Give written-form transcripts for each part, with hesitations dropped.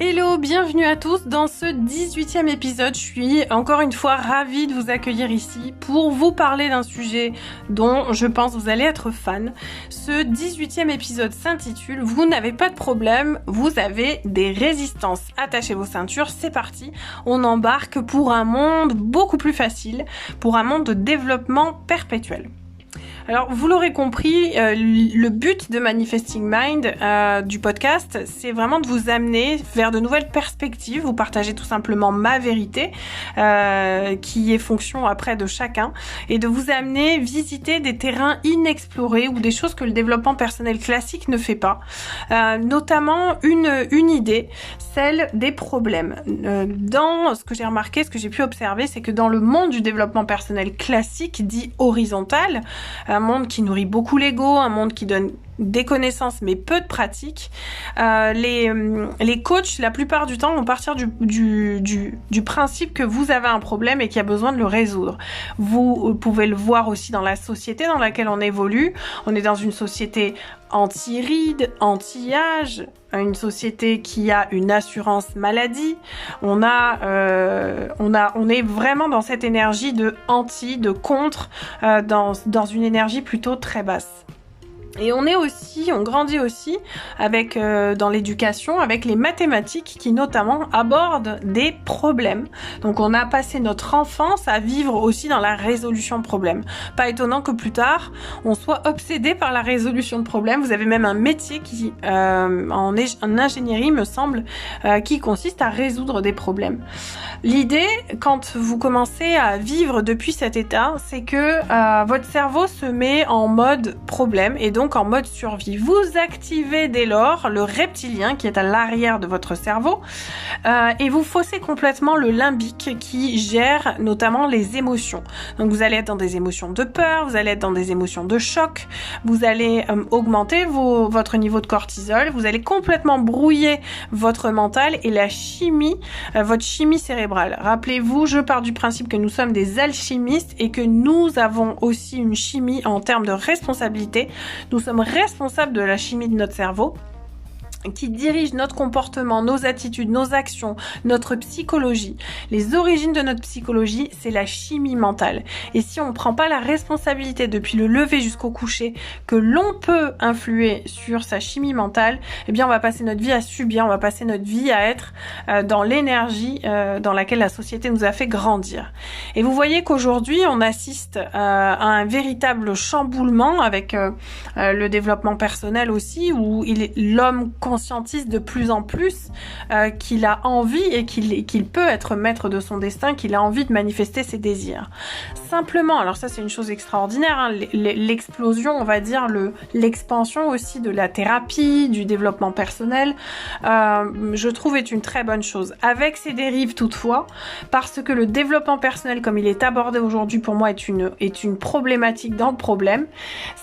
Hello, bienvenue à tous dans ce 18e épisode. Je suis encore une fois ravie de vous accueillir ici pour vous parler d'un sujet dont je pense vous allez être fan. Ce 18e épisode s'intitule « Vous n'avez pas de problème, vous avez des résistances ». Attachez vos ceintures, c'est parti. On embarque pour un monde beaucoup plus facile, pour un monde de développement perpétuel. Alors, vous l'aurez compris, le but de Manifesting Mind, du podcast, c'est vraiment de vous amener vers de nouvelles perspectives, vous partager tout simplement ma vérité, qui est fonction après de chacun, et de vous amener visiter des terrains inexplorés ou des choses que le développement personnel classique ne fait pas. Notamment une idée, celle des problèmes. Dans ce que j'ai remarqué, ce que j'ai pu observer, c'est que dans le monde du développement personnel classique, dit horizontal, un monde qui nourrit beaucoup l'ego, un monde qui donne des connaissances mais peu de pratique, les coachs la plupart du temps vont partir du principe que vous avez un problème et qu'il y a besoin de le résoudre. Vous pouvez le voir aussi dans la société dans laquelle on évolue. On est dans une société anti-rides, anti-âge, une société qui a une assurance maladie. On est vraiment dans cette énergie de anti, de contre, dans une énergie plutôt très basse. Et on grandit aussi avec dans l'éducation avec les mathématiques qui notamment abordent des problèmes. Donc on a passé notre enfance à vivre aussi dans la résolution de problèmes. Pas étonnant que plus tard on soit obsédé par la résolution de problèmes. Vous avez même un métier qui en ingénierie me semble qui consiste à résoudre des problèmes. L'idée quand vous commencez à vivre depuis cet état, c'est que votre cerveau se met en mode problème et donc en mode survie. Vous activez dès lors le reptilien qui est à l'arrière de votre cerveau et vous faussez complètement le limbique qui gère notamment les émotions. Donc vous allez être dans des émotions de peur, vous allez être dans des émotions de choc, vous allez augmenter votre niveau de cortisol, vous allez complètement brouiller votre mental et la chimie, votre chimie cérébrale. Rappelez-vous, je pars du principe que nous sommes des alchimistes et que nous avons aussi une chimie en termes de responsabilité. Nous sommes responsables de la chimie de notre cerveau qui dirige notre comportement, nos attitudes, nos actions, notre psychologie. Les origines de notre psychologie, c'est la chimie mentale. Et si on ne prend pas la responsabilité depuis le lever jusqu'au coucher que l'on peut influer sur sa chimie mentale, eh bien on va passer notre vie à subir, on va passer notre vie à être dans l'énergie dans laquelle la société nous a fait grandir. Et vous voyez qu'aujourd'hui, on assiste à un véritable chamboulement avec le développement personnel aussi, où l'homme conscientise de plus en plus qu'il a envie et qu'il peut être maître de son destin, qu'il a envie de manifester ses désirs. Simplement, alors ça c'est une chose extraordinaire, hein, l'explosion, on va dire, l'expansion aussi de la thérapie, du développement personnel, je trouve est une très bonne chose. Avec ses dérives toutefois, parce que le développement personnel comme il est abordé aujourd'hui pour moi est une problématique dans le problème,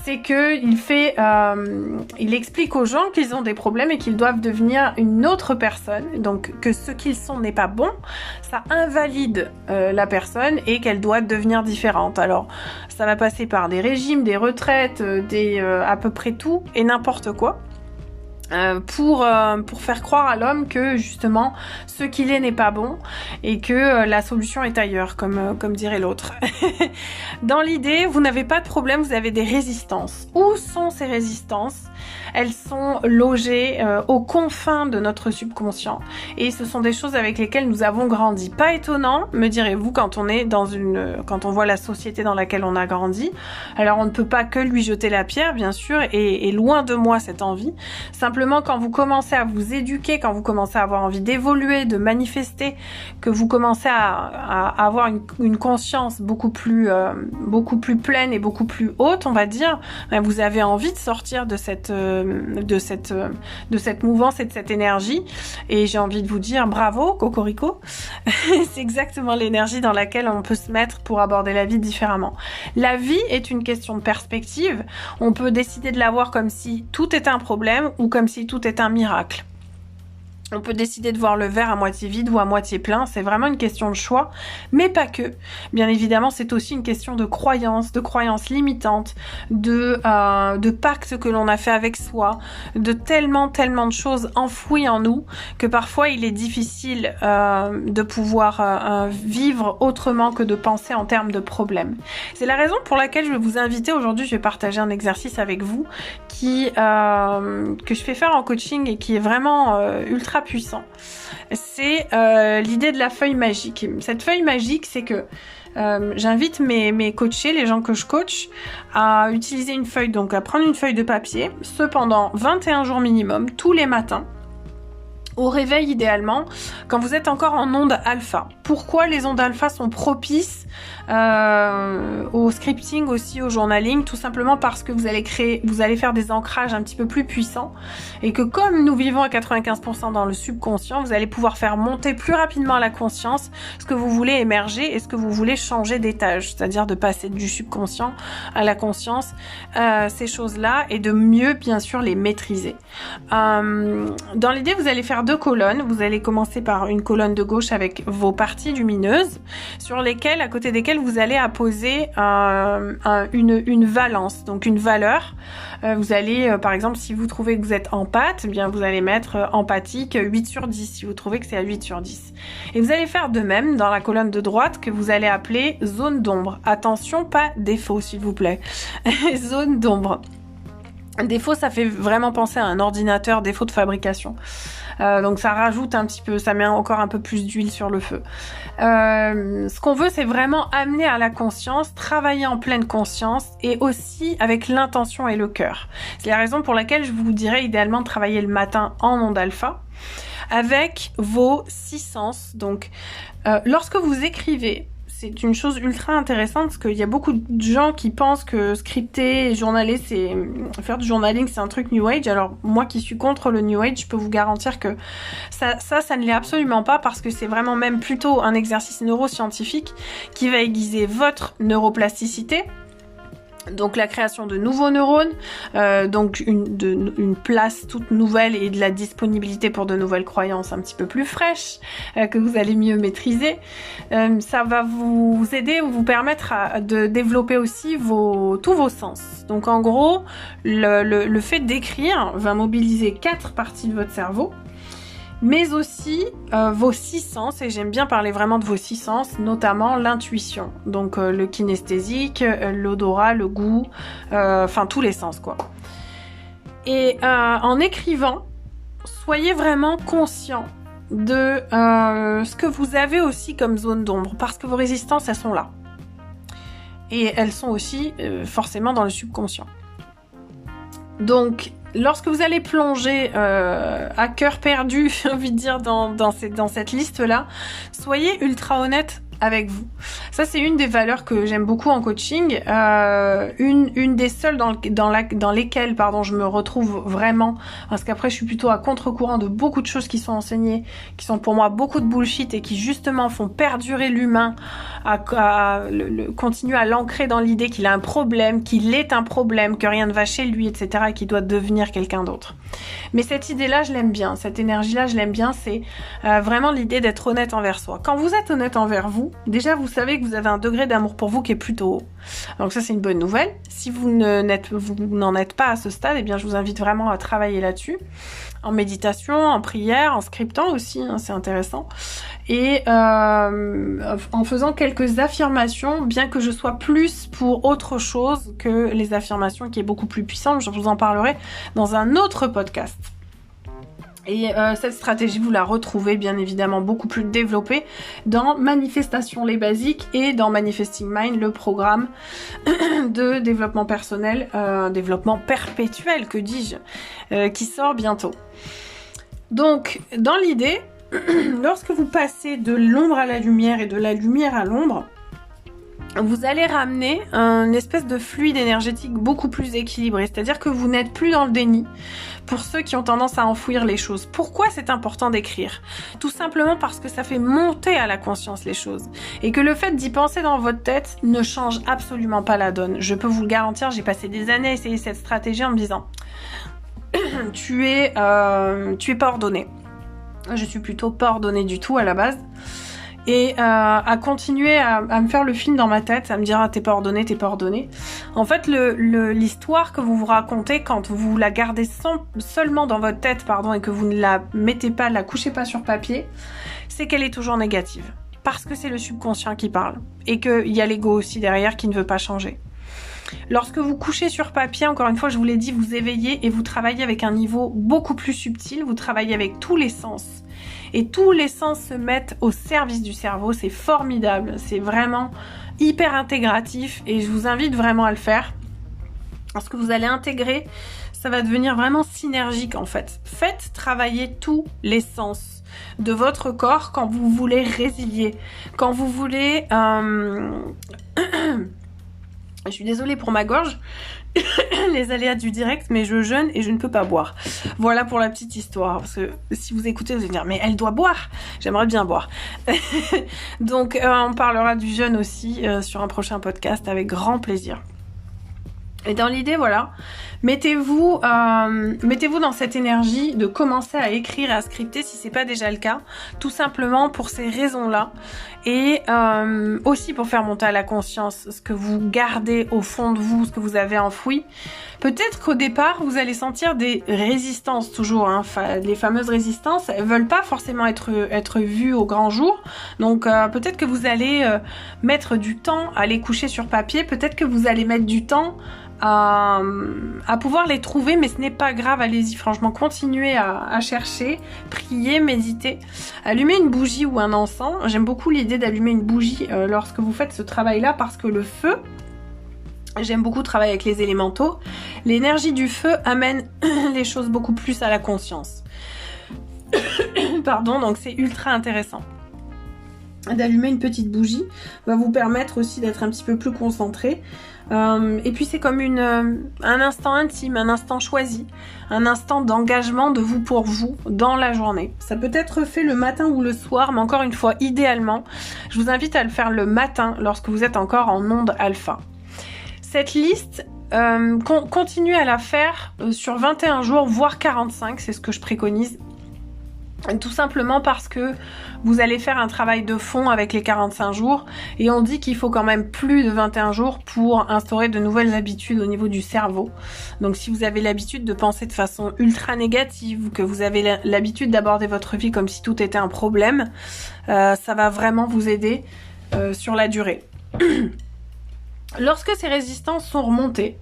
c'est que il explique aux gens qu'ils ont des problèmes et qu'ils doivent devenir une autre personne, donc que ce qu'ils sont n'est pas bon, ça invalide la personne et qu'elle doit devenir différente. Alors ça va passer par des régimes, des retraites, à peu près tout et n'importe quoi. Pour faire croire à l'homme que justement ce qu'il est n'est pas bon et que la solution est ailleurs, comme dirait l'autre. Dans l'idée, vous n'avez pas de problème, vous avez des résistances. Où sont ces résistances ? Elles sont logées aux confins de notre subconscient et ce sont des choses avec lesquelles nous avons grandi. Pas étonnant, me direz-vous, quand on voit la société dans laquelle on a grandi. Alors on ne peut pas que lui jeter la pierre, bien sûr, et loin de moi cette envie. Simplement, quand vous commencez à vous éduquer, quand vous commencez à avoir envie d'évoluer, de manifester, que vous commencez à avoir une conscience beaucoup plus pleine et beaucoup plus haute, on va dire, vous avez envie de sortir de cette mouvance et de cette énergie. Et j'ai envie de vous dire bravo, cocorico. C'est exactement l'énergie dans laquelle on peut se mettre pour aborder la vie différemment. La vie est une question de perspective. On peut décider de la voir comme si tout est un problème ou comme si tout est un miracle. On peut décider de voir le verre à moitié vide ou à moitié plein, c'est vraiment une question de choix, mais pas que. Bien évidemment, c'est aussi une question de croyances limitantes, de pactes que l'on a fait avec soi, de tellement de choses enfouies en nous que parfois il est difficile de pouvoir vivre autrement que de penser en termes de problèmes. C'est la raison pour laquelle je vais vous inviter aujourd'hui, je vais partager un exercice avec vous que je fais faire en coaching et qui est vraiment ultra puissant. C'est l'idée de la feuille magique. Cette feuille magique, c'est que j'invite mes coachés, les gens que je coach, à utiliser une feuille, donc à prendre une feuille de papier, cependant 21 jours minimum, tous les matins, au réveil idéalement, quand vous êtes encore en onde alpha. Pourquoi les ondes alpha sont propices au scripting aussi, au journaling? Tout simplement parce que vous allez faire des ancrages un petit peu plus puissants et que comme nous vivons à 95% dans le subconscient, vous allez pouvoir faire monter plus rapidement à la conscience ce que vous voulez émerger et ce que vous voulez changer d'étage, c'est-à-dire de passer du subconscient à la conscience, ces choses-là, et de mieux bien sûr les maîtriser. Dans l'idée, vous allez faire 2 colonnes. Vous allez commencer par une colonne de gauche avec vos parties lumineuses, à côté desquelles vous allez apposer une valence, donc une valeur. Vous allez, par exemple, si vous trouvez que vous êtes empathe, eh bien vous allez mettre empathique 8 sur 10, si vous trouvez que c'est à 8 sur 10. Et vous allez faire de même dans la colonne de droite que vous allez appeler zone d'ombre. Attention, pas défaut, s'il vous plaît. Zone d'ombre. Défaut, ça fait vraiment penser à un ordinateur, défaut de fabrication. Donc ça rajoute un petit peu, ça met encore un peu plus d'huile sur le feu. Ce qu'on veut, c'est vraiment amener à la conscience, travailler en pleine conscience et aussi avec l'intention et le cœur. C'est la raison pour laquelle je vous dirais idéalement de travailler le matin en onde alpha avec vos 6 sens. Donc lorsque vous écrivez, c'est une chose ultra intéressante parce qu'il y a beaucoup de gens qui pensent que scripter et journaler, faire du journaling, c'est un truc New Age. Alors moi qui suis contre le New Age, je peux vous garantir que ça ne l'est absolument pas, parce que c'est vraiment même plutôt un exercice neuroscientifique qui va aiguiser votre neuroplasticité. Donc la création de nouveaux neurones, donc une place toute nouvelle et de la disponibilité pour de nouvelles croyances un petit peu plus fraîches, que vous allez mieux maîtriser. Ça va vous aider ou vous permettre de développer aussi tous vos sens. Donc en gros, le fait d'écrire va mobiliser 4 parties de votre cerveau, mais aussi vos 6 sens, et j'aime bien parler vraiment de vos 6 sens, notamment l'intuition, donc le kinesthésique, l'odorat, le goût, enfin tous les sens quoi. Et en écrivant, soyez vraiment conscient de ce que vous avez aussi comme zone d'ombre, parce que vos résistances, elles sont là. Et elles sont aussi forcément dans le subconscient. Donc, lorsque vous allez plonger à cœur perdu, j'ai envie de dire, dans cette liste-là, soyez ultra honnête avec vous. Ça, c'est une des valeurs que j'aime beaucoup en coaching, une des seules dans lesquelles je me retrouve vraiment, parce qu'après je suis plutôt à contre-courant de beaucoup de choses qui sont enseignées, qui sont pour moi beaucoup de bullshit et qui justement font perdurer l'humain, continuer à l'ancrer dans l'idée qu'il a un problème, qu'il est un problème, que rien ne va chez lui, etc., et qu'il doit devenir quelqu'un d'autre. Mais cette idée-là, je l'aime bien, cette énergie-là, je l'aime bien, c'est vraiment l'idée d'être honnête envers soi. Quand vous êtes honnête envers vous, déjà vous savez que vous avez un degré d'amour pour vous qui est plutôt haut. Donc ça, c'est une bonne nouvelle. Si vous n'en êtes pas à ce stade, eh bien je vous invite vraiment à travailler là-dessus, en méditation, en prière, en scriptant aussi, hein, c'est intéressant, et en faisant quelques affirmations, bien que je sois plus pour autre chose que les affirmations qui est beaucoup plus puissante. Je vous en parlerai dans un autre podcast. Et cette stratégie, vous la retrouvez bien évidemment beaucoup plus développée dans Manifestation les basiques et dans Manifesting Mind, le programme de développement personnel, développement perpétuel, que dis-je, qui sort bientôt. Donc, dans l'idée, lorsque vous passez de l'ombre à la lumière et de la lumière à l'ombre, vous allez ramener une espèce de fluide énergétique beaucoup plus équilibré, c'est-à-dire que vous n'êtes plus dans le déni. Pour ceux qui ont tendance à enfouir les choses. Pourquoi c'est important d'écrire? Tout simplement parce que ça fait monter à la conscience les choses. Et que le fait d'y penser dans votre tête ne change absolument pas la donne. Je peux vous le garantir, j'ai passé des années à essayer cette stratégie en me disant tu es pas ordonné. Je suis plutôt pas ordonnée du tout à la base. Et à continuer à me faire le film dans ma tête, à me dire t'es pas ordonné. En fait, l'histoire que vous vous racontez quand vous la gardez seulement dans votre tête, et que vous ne la mettez pas, la couchez pas sur papier, c'est qu'elle est toujours négative. Parce que c'est le subconscient qui parle. Et qu'il y a l'ego aussi derrière qui ne veut pas changer. Lorsque vous couchez sur papier, encore une fois, je vous l'ai dit, vous éveillez et vous travaillez avec un niveau beaucoup plus subtil, vous travaillez avec tous les sens. Et tous les sens se mettent au service du cerveau, c'est formidable, c'est vraiment hyper intégratif et je vous invite vraiment à le faire. Parce que vous allez intégrer, ça va devenir vraiment synergique en fait. Faites travailler tous les sens de votre corps quand vous voulez résilier, quand vous voulez... Je suis désolée pour ma gorge, les aléas du direct, mais je jeûne et je ne peux pas boire. Voilà pour la petite histoire, parce que si vous écoutez, vous allez dire, mais elle doit boire. J'aimerais bien boire. Donc, on parlera du jeûne aussi sur un prochain podcast avec grand plaisir. Et dans l'idée, voilà, mettez-vous dans cette énergie de commencer à écrire et à scripter si c'est pas déjà le cas, tout simplement pour ces raisons-là et aussi pour faire monter à la conscience ce que vous gardez au fond de vous, ce que vous avez enfoui. Peut-être qu'au départ, vous allez sentir des résistances toujours, les fameuses résistances, elles veulent pas forcément être vues au grand jour. Donc peut-être que vous allez mettre du temps à les coucher sur papier, peut-être que vous allez mettre du temps à pouvoir les trouver, mais ce n'est pas grave, allez-y, franchement, continuez à chercher, priez, méditez, allumez une bougie ou un encens. J'aime beaucoup l'idée d'allumer une bougie lorsque vous faites ce travail-là, parce que le feu, j'aime beaucoup travailler avec les élémentaux, l'énergie du feu amène les choses beaucoup plus à la conscience. Pardon, donc c'est ultra intéressant. D'allumer une petite bougie va vous permettre aussi d'être un petit peu plus concentré. Et puis c'est comme un instant intime, un instant choisi, un instant d'engagement de vous pour vous dans la journée. Ça peut être fait le matin ou le soir, mais encore une fois, idéalement, je vous invite à le faire le matin lorsque vous êtes encore en onde alpha. Cette liste, continuez à la faire sur 21 jours, voire 45, c'est ce que je préconise. Tout simplement parce que vous allez faire un travail de fond avec les 45 jours et on dit qu'il faut quand même plus de 21 jours pour instaurer de nouvelles habitudes au niveau du cerveau. Donc si vous avez l'habitude de penser de façon ultra négative ou que vous avez l'habitude d'aborder votre vie comme si tout était un problème, ça va vraiment vous aider sur la durée. Lorsque ces résistances sont remontées,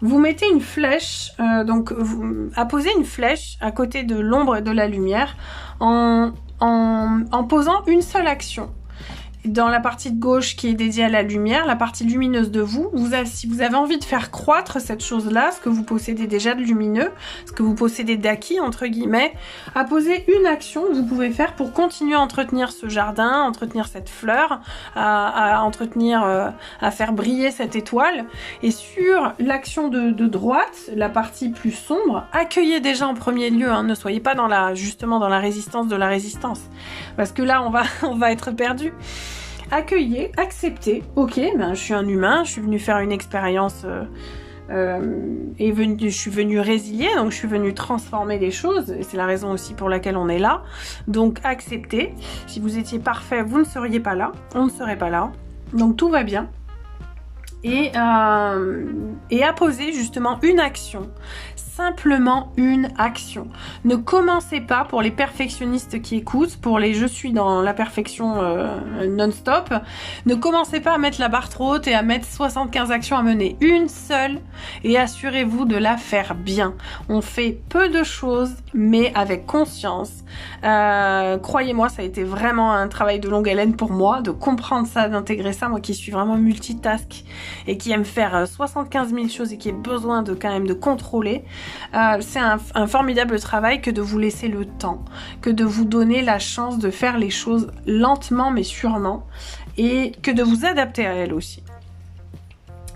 vous mettez une flèche, apposez une flèche à côté de l'ombre et de la lumière en posant une seule action. Dans la partie de gauche qui est dédiée à la lumière, la partie lumineuse de vous, si vous avez envie de faire croître cette chose-là, ce que vous possédez déjà de lumineux, ce que vous possédez d'acquis, entre guillemets, apposez une action que vous pouvez faire pour continuer à entretenir ce jardin, entretenir cette fleur, à faire briller cette étoile. Et sur l'action de droite, la partie plus sombre, accueillez déjà en premier lieu, ne soyez pas dans la résistance de la résistance. Parce que là, on va être perdu. Accueillez, acceptez, ok, je suis un humain, je suis venue faire une expérience je suis venue résilier, donc je suis venue transformer les choses, et c'est la raison aussi pour laquelle on est là. Donc acceptez, si vous étiez parfait, vous ne seriez pas là, on ne serait pas là, donc tout va bien. Et apposer justement une action, simplement une action. Ne commencez pas, pour les perfectionnistes qui écoutent, pour les je suis dans la perfection non-stop, ne commencez pas à mettre la barre trop haute et à mettre 75 actions à mener. Une seule, et assurez-vous de la faire bien. On fait peu de choses, mais avec conscience. Croyez-moi, ça a été vraiment un travail de longue haleine pour moi, de comprendre ça, d'intégrer ça, moi qui suis vraiment multitask et qui aime faire 75 000 choses et qui a besoin quand même de contrôler. C'est un formidable travail que de vous laisser le temps, que de vous donner la chance de faire les choses lentement mais sûrement et que de vous adapter à elles aussi.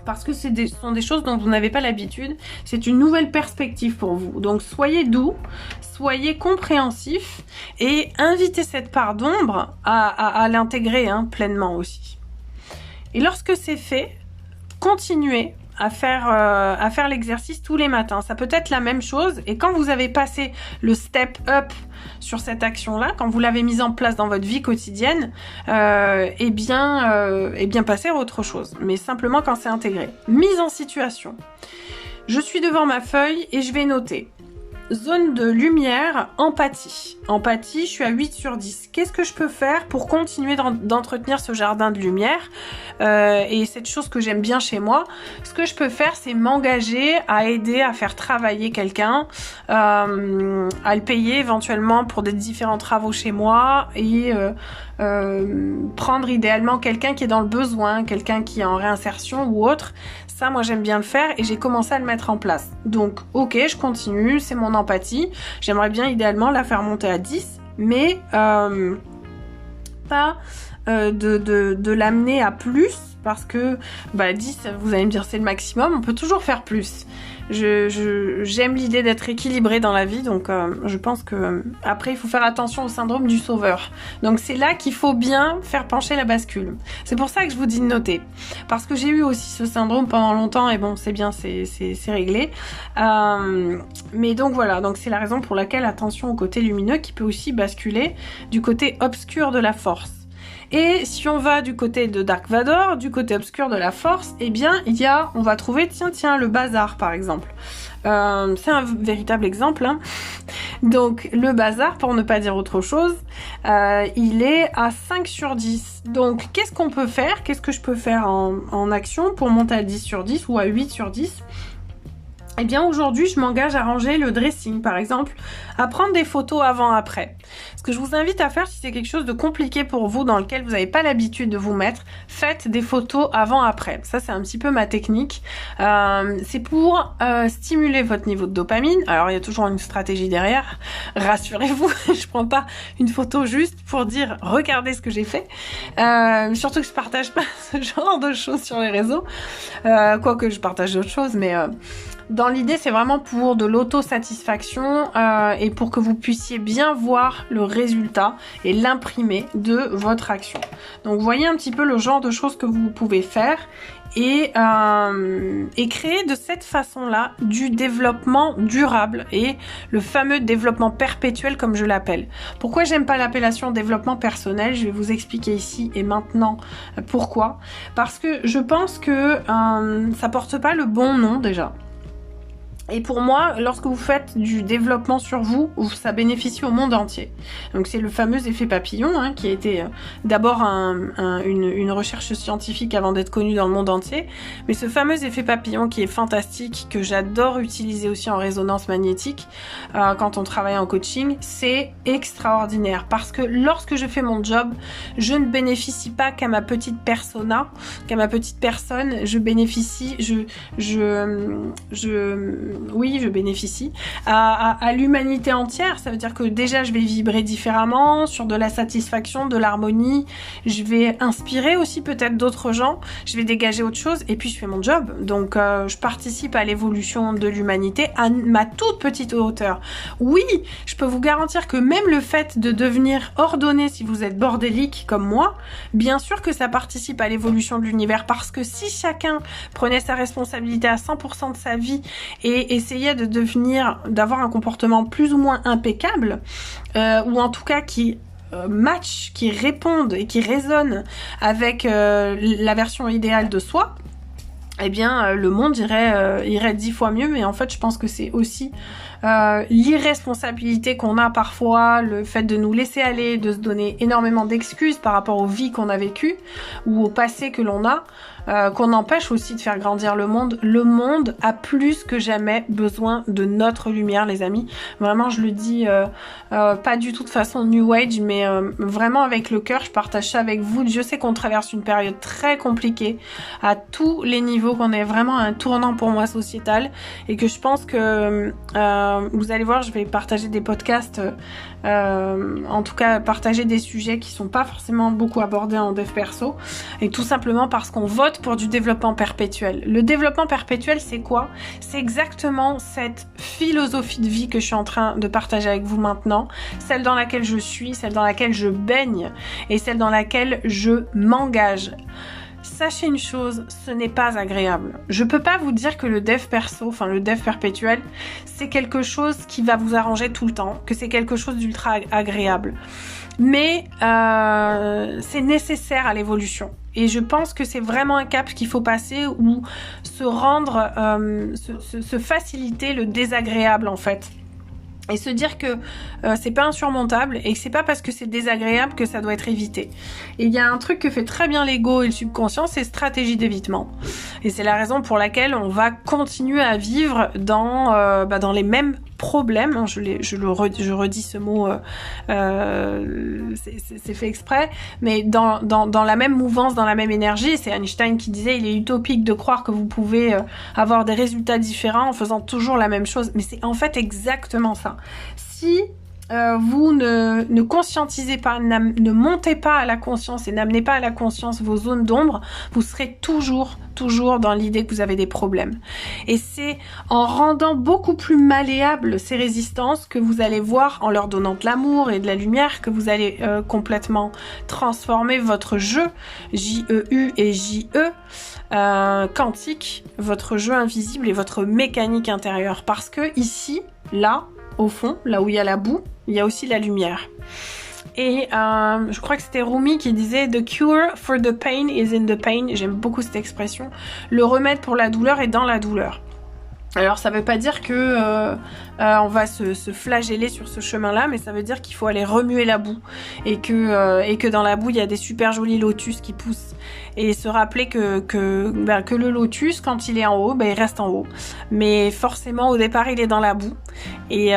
Parce que ce sont des choses dont vous n'avez pas l'habitude, c'est une nouvelle perspective pour vous. Donc soyez doux, soyez compréhensifs et invitez cette part d'ombre à l'intégrer pleinement aussi. Et lorsque c'est fait, continuez à faire l'exercice tous les matins. Ça peut être la même chose, et quand vous avez passé le step up sur cette action-là, quand vous l'avez mise en place dans votre vie quotidienne, eh bien passer à autre chose. Mais simplement quand c'est intégré. Mise en situation. Je suis devant ma feuille et je vais noter. Zone de lumière, empathie. Empathie, je suis à 8 sur 10. Qu'est-ce que je peux faire pour continuer d'entretenir ce jardin de lumière et cette chose que j'aime bien chez moi? Ce que je peux faire, c'est m'engager à aider à faire travailler quelqu'un, à le payer éventuellement pour des différents travaux chez moi et prendre idéalement quelqu'un qui est dans le besoin, quelqu'un qui est en réinsertion ou autre. Ça, moi, j'aime bien le faire et j'ai commencé à le mettre en place. Donc, ok, je continue, c'est mon empathie. J'aimerais bien idéalement la faire monter à 10, mais pas de l'amener à plus, parce que 10, vous allez me dire c'est le maximum, on peut toujours faire plus. J'aime l'idée d'être équilibré dans la vie, donc je pense que après il faut faire attention au syndrome du sauveur. Donc c'est là qu'il faut bien faire pencher la bascule. C'est pour ça que je vous dis de noter, parce que j'ai eu aussi ce syndrome pendant longtemps, et bon c'est bien, c'est réglé. Mais donc voilà, donc c'est la raison pour laquelle attention au côté lumineux qui peut aussi basculer du côté obscur de la force. Et si on va du côté de Dark Vador, du côté obscur de la force, eh bien, on va trouver, tiens, le bazar, par exemple. C'est un véritable exemple, hein. Donc, le bazar, pour ne pas dire autre chose, il est à 5 sur 10. Donc, qu'est-ce qu'on peut faire? Qu'est-ce que je peux faire en action pour monter à 10 sur 10 ou à 8 sur 10? Eh bien aujourd'hui, je m'engage à ranger le dressing, par exemple, à prendre des photos avant-après. Ce que je vous invite à faire, si c'est quelque chose de compliqué pour vous, dans lequel vous n'avez pas l'habitude de vous mettre, faites des photos avant-après. Ça, c'est un petit peu ma technique. C'est pour stimuler votre niveau de dopamine. Alors, il y a toujours une stratégie derrière. Rassurez-vous, je prends pas une photo juste pour dire « Regardez ce que j'ai fait ». Surtout que je partage pas ce genre de choses sur les réseaux. Quoique je partage d'autres choses, mais... Dans l'idée, c'est vraiment pour de l'autosatisfaction et pour que vous puissiez bien voir le résultat et l'imprimer de votre action. Donc, voyez un petit peu le genre de choses que vous pouvez faire et créer de cette façon-là du développement durable et le fameux développement perpétuel comme je l'appelle. Pourquoi j'aime pas l'appellation développement personnel? Je vais vous expliquer ici et maintenant pourquoi. Parce que je pense que ça porte pas le bon nom déjà. Et pour moi, lorsque vous faites du développement sur vous, ça bénéficie au monde entier. Donc c'est le fameux effet papillon, hein, qui a été d'abord une recherche scientifique avant d'être connu dans le monde entier. Mais ce fameux effet papillon qui est fantastique, que j'adore utiliser aussi en résonance magnétique, quand on travaille en coaching, c'est extraordinaire. Parce que lorsque je fais mon job, je ne bénéficie pas qu'à ma petite persona, qu'à ma petite personne, je bénéficie, je bénéficie à l'humanité entière. Ça veut dire que déjà je vais vibrer différemment, sur de la satisfaction, de l'harmonie, je vais inspirer aussi peut-être d'autres gens, je vais dégager autre chose et puis je fais mon job. Donc je participe à l'évolution de l'humanité à ma toute petite hauteur. Oui, je peux vous garantir que même le fait de devenir ordonné si vous êtes bordélique comme moi, bien sûr que ça participe à l'évolution de l'univers, parce que si chacun prenait sa responsabilité à 100% de sa vie et essayait d'avoir un comportement plus ou moins impeccable, ou en tout cas qui match, qui réponde et qui résonne avec la version idéale de soi, eh bien le monde irait 10 fois mieux. Mais en fait je pense que c'est aussi l'irresponsabilité qu'on a parfois, le fait de nous laisser aller, de se donner énormément d'excuses par rapport aux vies qu'on a vécues ou au passé que l'on a, qu'on empêche aussi de faire grandir le monde. Le monde a plus que jamais besoin de notre lumière, les amis. Vraiment, je le dis pas du tout de façon New Age, mais vraiment avec le cœur, je partage ça avec vous. Je sais qu'on traverse une période très compliquée à tous les niveaux, qu'on est vraiment à un tournant pour moi sociétal, et que je pense que vous allez voir, je vais partager des podcasts, en tout cas partager des sujets qui sont pas forcément beaucoup abordés en dev perso, et tout simplement parce qu'on vote pour du développement perpétuel. Le développement perpétuel, c'est quoi? C'est exactement cette philosophie de vie que je suis en train de partager avec vous maintenant, celle dans laquelle je suis, celle dans laquelle je baigne et celle dans laquelle je m'engage. sachez une chose, ce n'est pas agréable. Je peux pas vous dire que le dev perso, enfin le dev perpétuel, c'est quelque chose qui va vous arranger tout le temps, que c'est quelque chose d'ultra agréable. Mais c'est nécessaire à l'évolution. Et je pense que c'est vraiment un cap qu'il faut passer ou se rendre, se faciliter le désagréable en fait. Et se dire que c'est pas insurmontable et que c'est pas parce que c'est désagréable que ça doit être évité. Et il y a un truc que fait très bien l'ego et le subconscient, c'est stratégie d'évitement. Et c'est la raison pour laquelle on va continuer à vivre dans les mêmes problèmes. Je redis ce mot, c'est fait exprès, mais dans la même mouvance, dans la même énergie. C'est Einstein qui disait il est utopique de croire que vous pouvez avoir des résultats différents en faisant toujours la même chose. Mais c'est en fait exactement ça. Si vous ne conscientisez pas, ne montez pas à la conscience et n'amenez pas à la conscience vos zones d'ombre, vous serez toujours dans l'idée que vous avez des problèmes. Et c'est en rendant beaucoup plus malléables ces résistances que vous allez voir, en leur donnant de l'amour et de la lumière, que vous allez complètement transformer votre jeu, J-E-U et J-E, quantique, votre jeu invisible et votre mécanique intérieure. Parce que ici, là, au fond, là où il y a la boue, il y a aussi la lumière. Et je crois que c'était Rumi qui disait « The cure for the pain is in the pain ». J'aime beaucoup cette expression. Le remède pour la douleur est dans la douleur. Alors ça veut pas dire que on va se flageller sur ce chemin-là, mais ça veut dire qu'il faut aller remuer la boue et que dans la boue il y a des super jolis lotus qui poussent et se rappeler que le lotus quand il est en haut, il reste en haut, mais forcément au départ il est dans la boue et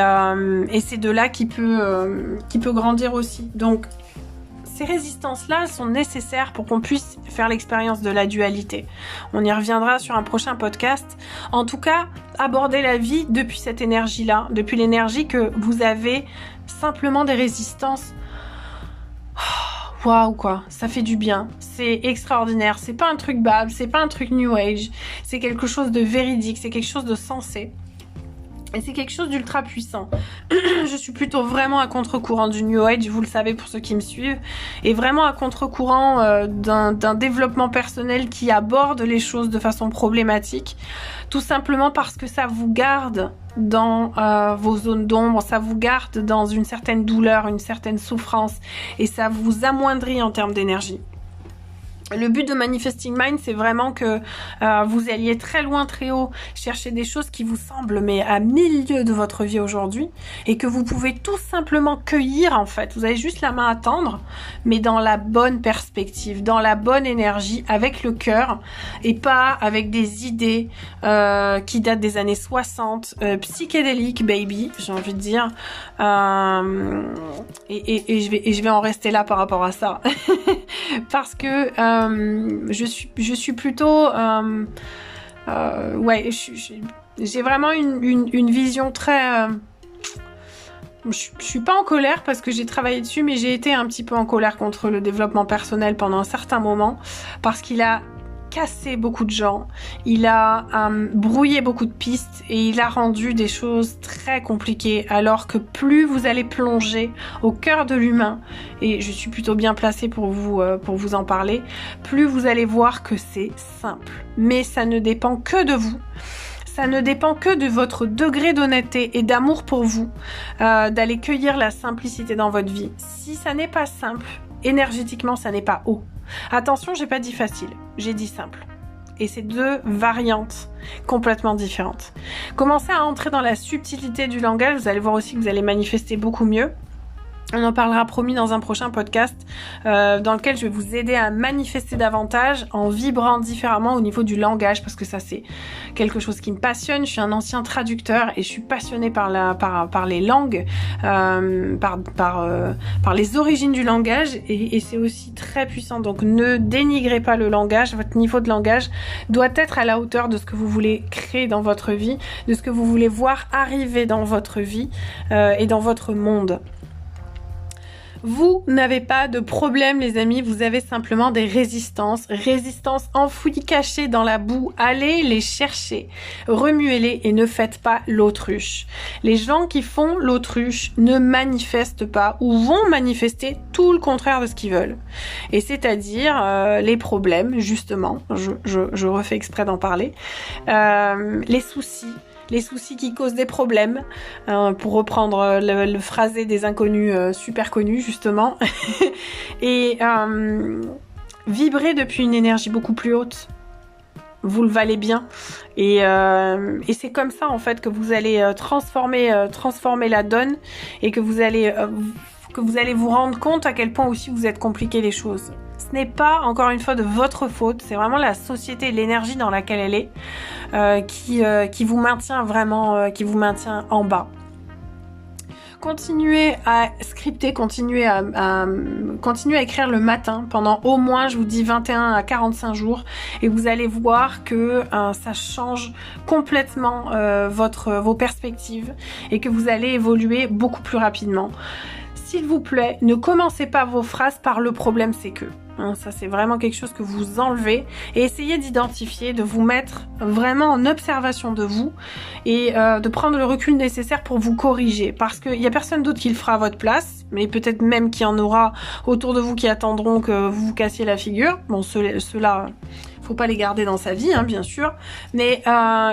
c'est de là qu'il peut grandir aussi. Donc ces résistances-là sont nécessaires pour qu'on puisse faire l'expérience de la dualité. On y reviendra sur un prochain podcast. En tout cas, aborder la vie depuis cette énergie-là, depuis l'énergie que vous avez simplement des résistances. Waouh quoi, ça fait du bien, c'est extraordinaire, c'est pas un truc bab, c'est pas un truc new age, c'est quelque chose de véridique, c'est quelque chose de sensé. Et c'est quelque chose d'ultra puissant. Je suis plutôt vraiment à contre-courant du New Age, vous le savez pour ceux qui me suivent, et vraiment à contre-courant d'un développement personnel qui aborde les choses de façon problématique, tout simplement parce que ça vous garde dans vos zones d'ombre, ça vous garde dans une certaine douleur, une certaine souffrance, et ça vous amoindrit en termes d'énergie. Le but de Manifesting Mind, c'est vraiment que vous alliez très loin, très haut, chercher des choses qui vous semblent mais à 1000 lieues de votre vie aujourd'hui et que vous pouvez tout simplement cueillir en fait. Vous avez juste la main à tendre, mais dans la bonne perspective, dans la bonne énergie, avec le cœur et pas avec des idées qui datent des années 60, psychédéliques, baby, j'ai envie de dire. Et je vais en rester là par rapport à ça. Parce que je suis plutôt j'ai vraiment une vision très je suis pas en colère parce que j'ai travaillé dessus, mais j'ai été un petit peu en colère contre le développement personnel pendant un certain moment parce qu'il a cassé beaucoup de gens, il a brouillé beaucoup de pistes et il a rendu des choses très compliquées, alors que plus vous allez plonger au cœur de l'humain, et je suis plutôt bien placée pour vous en parler, plus vous allez voir que c'est simple. Mais ça ne dépend que de vous. Ça ne dépend que de votre degré d'honnêteté et d'amour pour vous, d'aller cueillir la simplicité dans votre vie. Si ça n'est pas simple, énergétiquement, ça n'est pas haut. Attention, j'ai pas dit facile, j'ai dit simple. Et c'est deux variantes complètement différentes. Commencez à entrer dans la subtilité du langage, vous allez voir aussi que vous allez manifester beaucoup mieux. On en parlera promis dans un prochain podcast dans lequel je vais vous aider à manifester davantage en vibrant différemment au niveau du langage, parce que ça c'est quelque chose qui me passionne. Je suis un ancien traducteur et je suis passionnée par les langues, par les origines du langage et c'est aussi très puissant. Donc ne dénigrez pas le langage, votre niveau de langage doit être à la hauteur de ce que vous voulez créer dans votre vie, de ce que vous voulez voir arriver dans votre vie et dans votre monde. Vous n'avez pas de problème, les amis, vous avez simplement des résistances enfouies, cachées dans la boue. Allez les chercher, remuez-les et ne faites pas l'autruche. Les gens qui font l'autruche ne manifestent pas ou vont manifester tout le contraire de ce qu'ils veulent. Et c'est-à-dire les problèmes, justement, je refais exprès d'en parler, les soucis qui causent des problèmes, pour reprendre le phrasé des inconnus super connus justement, et vibrer depuis une énergie beaucoup plus haute. Vous le valez bien, et c'est comme ça en fait que vous allez transformer la donne, et que vous allez vous rendre compte à quel point aussi vous êtes compliqué les choses. Ce n'est pas, encore une fois, de votre faute, c'est vraiment la société, l'énergie dans laquelle elle est, qui vous maintient vraiment, qui vous maintient en bas. Continuez à scripter, continuez à écrire le matin pendant au moins, je vous dis, 21 à 45 jours, et vous allez voir que ça change complètement vos perspectives, et que vous allez évoluer beaucoup plus rapidement. S'il vous plaît, ne commencez pas vos phrases par le problème c'est que. Ça c'est vraiment quelque chose que vous enlevez, et essayez d'identifier, de vous mettre vraiment en observation de vous, et de prendre le recul nécessaire pour vous corriger, parce qu'il n'y a personne d'autre qui le fera à votre place, mais peut-être même qu'il y en aura autour de vous qui attendront que vous vous cassiez la figure. Bon, ceux-là, faut pas les garder dans sa vie, hein, bien sûr, mais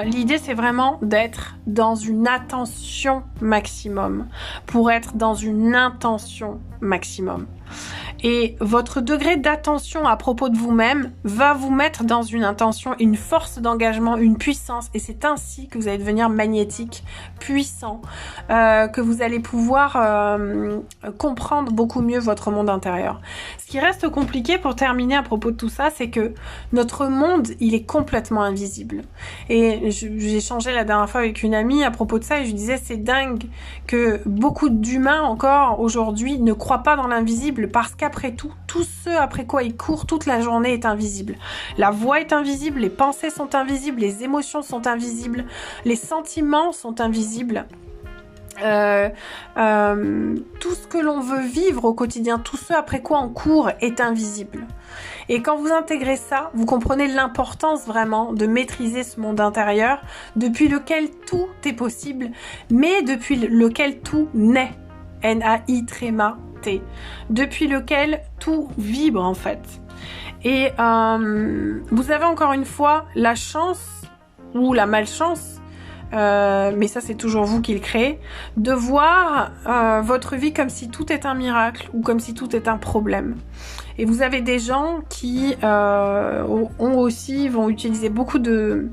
l'idée c'est vraiment d'être dans une attention maximum, pour être dans une intention maximum. Et votre degré d'attention à propos de vous-même va vous mettre dans une intention, une force d'engagement, une puissance, et c'est ainsi que vous allez devenir magnétique, puissant, que vous allez pouvoir comprendre beaucoup mieux votre monde intérieur. Ce qui reste compliqué pour terminer à propos de tout ça, c'est que notre monde, il est complètement invisible. Et j'ai échangé la dernière fois avec une amie à propos de ça, et je lui disais c'est dingue que beaucoup d'humains encore aujourd'hui ne croient pas dans l'invisible, parce qu'après tout ce après quoi ils courent toute la journée est invisible. La voix est invisible, les pensées sont invisibles, les émotions sont invisibles, les sentiments sont invisibles. Tout ce que l'on veut vivre au quotidien, tout ce après quoi on court est invisible. Et quand vous intégrez ça, vous comprenez l'importance vraiment de maîtriser ce monde intérieur, depuis lequel tout est possible, mais depuis lequel tout naît. N-A-I-T. Depuis lequel tout vibre en fait. Et vous avez encore une fois la chance ou la malchance, mais ça c'est toujours vous qui le créez, de voir votre vie comme si tout est un miracle ou comme si tout est un problème. Et vous avez des gens qui vont utiliser beaucoup de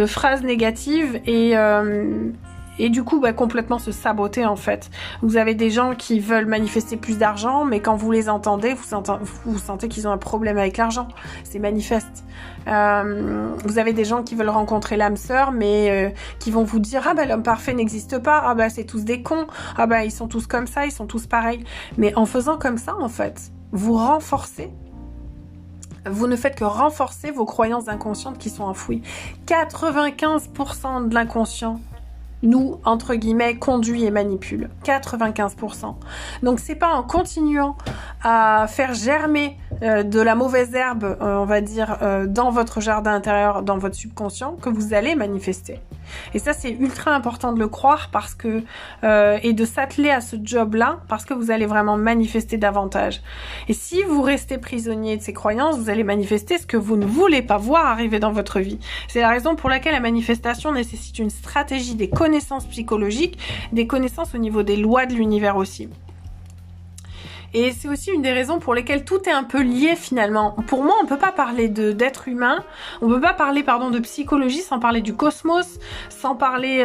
phrases négatives, et du coup complètement se saboter en fait. Vous avez des gens qui veulent manifester plus d'argent, mais quand vous les entendez, vous sentez qu'ils ont un problème avec l'argent. C'est manifeste. Vous avez des gens qui veulent rencontrer l'âme sœur, mais qui vont vous dire l'homme parfait n'existe pas, c'est tous des cons, ils sont tous comme ça, ils sont tous pareils. Mais en faisant comme ça en fait, vous ne faites que renforcer vos croyances inconscientes qui sont enfouies. 95% de l'inconscient nous, entre guillemets, conduit et manipule. 95%. Donc c'est pas en continuant à faire germer de la mauvaise herbe, on va dire, dans votre jardin intérieur, dans votre subconscient, que vous allez manifester. Et ça, c'est ultra important de le croire, parce que et de s'atteler à ce job-là, parce que vous allez vraiment manifester davantage. Et si vous restez prisonnier de ces croyances, vous allez manifester ce que vous ne voulez pas voir arriver dans votre vie. C'est la raison pour laquelle la manifestation nécessite une stratégie, des connaissances psychologiques, des connaissances au niveau des lois de l'univers aussi. Et c'est aussi une des raisons pour lesquelles tout est un peu lié finalement. Pour moi, on peut pas parler d'être humain, on peut pas parler de psychologie sans parler du cosmos, sans parler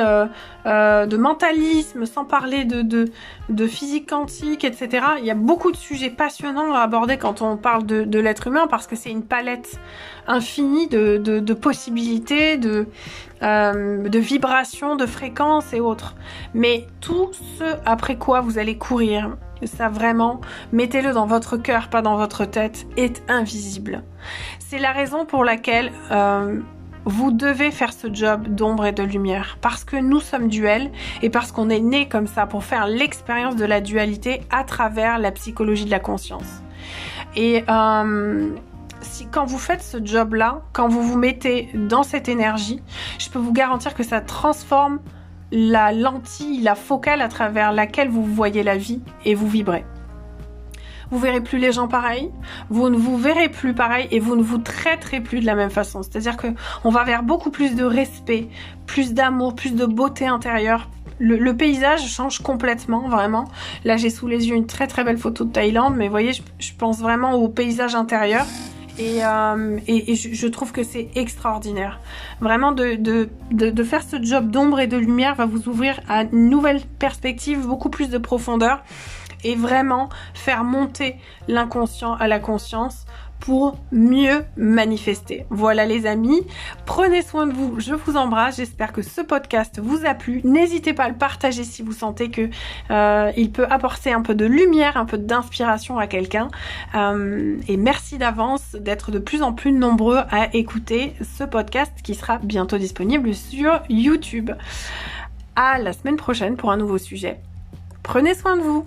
de mentalisme, sans parler de physique quantique, etc. Il y a beaucoup de sujets passionnants à aborder quand on parle de l'être humain, parce que c'est une palette infinie de possibilités, de vibrations, de fréquences et autres. Mais tout ce après quoi vous allez courir, ça vraiment, mettez-le dans votre cœur, pas dans votre tête, est invisible. C'est la raison pour laquelle vous devez faire ce job d'ombre et de lumière parce que nous sommes duels et parce qu'on est né comme ça pour faire l'expérience de la dualité à travers la psychologie de la conscience. Et quand vous faites ce job-là, quand vous vous mettez dans cette énergie, je peux vous garantir que ça transforme la lentille, la focale à travers laquelle vous voyez la vie et vous vibrez. Vous verrez plus les gens pareils, vous ne vous verrez plus pareil et vous ne vous traiterez plus de la même façon. C'est-à-dire que on va vers beaucoup plus de respect, plus d'amour, plus de beauté intérieure. Le paysage change complètement, vraiment. Là, j'ai sous les yeux une très très belle photo de Thaïlande, mais vous voyez, je pense vraiment au paysage intérieur. Et je trouve que c'est extraordinaire. Vraiment, de faire ce job d'ombre et de lumière va vous ouvrir à une nouvelle perspective, beaucoup plus de profondeur. Et vraiment faire monter l'inconscient à la conscience pour mieux manifester. Voilà les amis, prenez soin de vous, je vous embrasse, j'espère que ce podcast vous a plu. N'hésitez pas à le partager si vous sentez que il peut apporter un peu de lumière, un peu d'inspiration à quelqu'un. Et merci d'avance d'être de plus en plus nombreux à écouter ce podcast qui sera bientôt disponible sur YouTube. À la semaine prochaine pour un nouveau sujet. Prenez soin de vous.